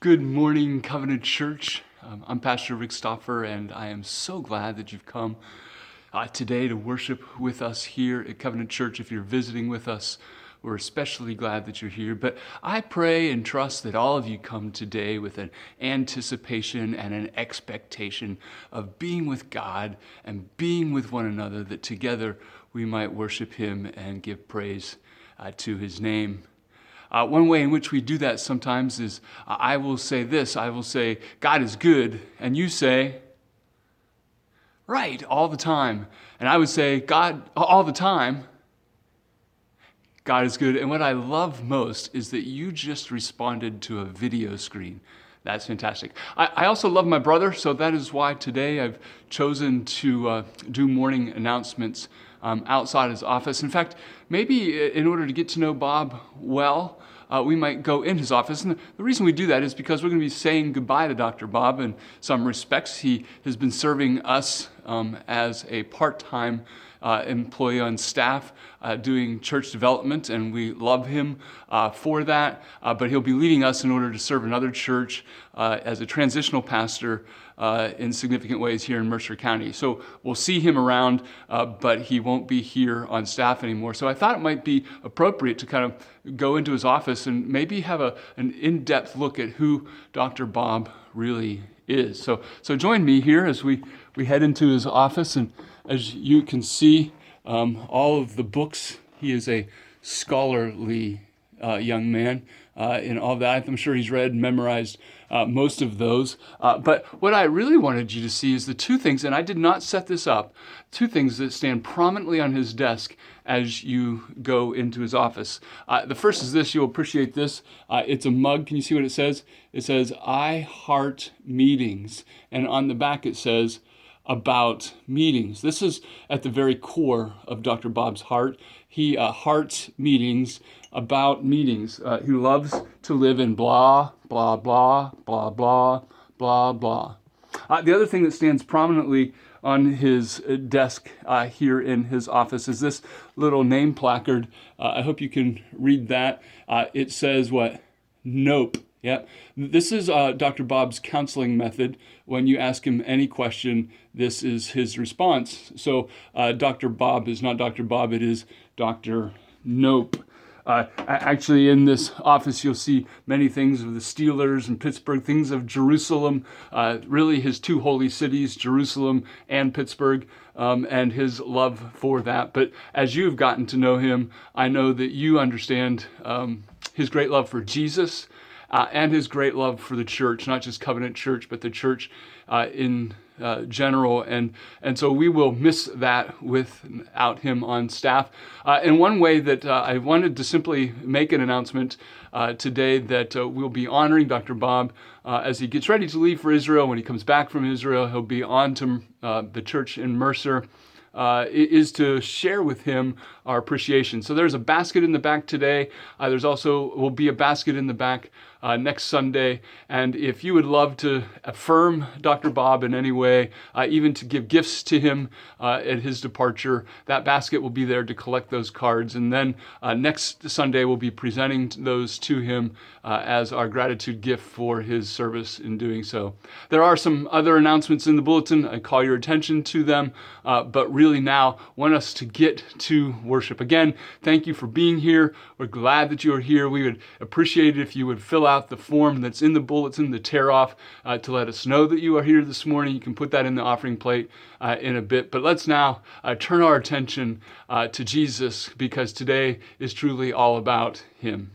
Good morning, Covenant Church. I'm Pastor Rick Stoffer, and I am so glad that you've come today to worship with us here at Covenant Church. If you're visiting with us, we're especially glad that you're here. But I pray and trust that all of you come today with an anticipation and an expectation of being with God and being with one another, that together we might worship Him and give praise to His name. One way in which we do that sometimes is I will say this. I will say, God is good. And you say, right, all the time. And I would say, God, all the time, God is good. And what I love most is that you just responded to a video screen. That's fantastic. I also love my brother, so that is why today I've chosen to do morning announcements outside his office. In fact, maybe in order to get to know Bob well, we might go in his office. And the reason we do that is because we're going to be saying goodbye to Dr. Bob in some respects. He has been serving us as a part-time employee on staff doing church development, and we love him for that. But he'll be leaving us in order to serve another church as a transitional pastor in significant ways here in Mercer County. So we'll see him around, but he won't be here on staff anymore. So I thought it might be appropriate to kind of go into his office and maybe have an in-depth look at who Dr. Bob really is. So join me here as we head into his office, and as you can see, all of the books. He is a scholarly young man in all that. I'm sure he's read and memorized most of those. But what I really wanted you to see is the two things, and I did not set this up, two things that stand prominently on his desk as you go into his office. The first is this. You'll appreciate this. It's a mug. Can you see what it says? It says, I heart meetings. And on the back it says, about meetings. This is at the very core of Dr. Bob's heart. He hearts meetings about meetings. He loves to live in blah, blah, blah, blah, blah, blah, blah. The other thing that stands prominently on his desk here in his office is this little name placard. I hope you can read that. It says what? Nope. Yeah, this is Dr. Bob's counseling method. When you ask him any question, this is his response. So Dr. Bob is not Dr. Bob, it is Dr. Nope. Actually, in this office, you'll see many things of the Steelers and Pittsburgh, things of Jerusalem, really his two holy cities, Jerusalem and Pittsburgh, and his love for that. But as you've gotten to know him, I know that you understand his great love for Jesus, and his great love for the church, not just Covenant Church, but the church in general. And so we will miss that without him on staff. And one way that I wanted to simply make an announcement today that we'll be honoring Dr. Bob as he gets ready to leave for Israel. When he comes back from Israel, he'll be on to the church in Mercer. Is to share with him our appreciation. So there's a basket in the back today. There's also will be a basket in the back next Sunday. And if you would love to affirm Dr. Bob in any way, even to give gifts to him at his departure, that basket will be there to collect those cards. And then next Sunday, we'll be presenting those to him as our gratitude gift for his service in doing so. There are some other announcements in the bulletin. I call your attention to them, but really now want us to get to worship. Again, thank you for being here. We're glad that you are here. We would appreciate it if you would fill out the form that's in the bulletin, the tear off, to let us know that you are here this morning. You can put that in the offering plate in a bit. But let's now turn our attention to Jesus, because today is truly all about Him.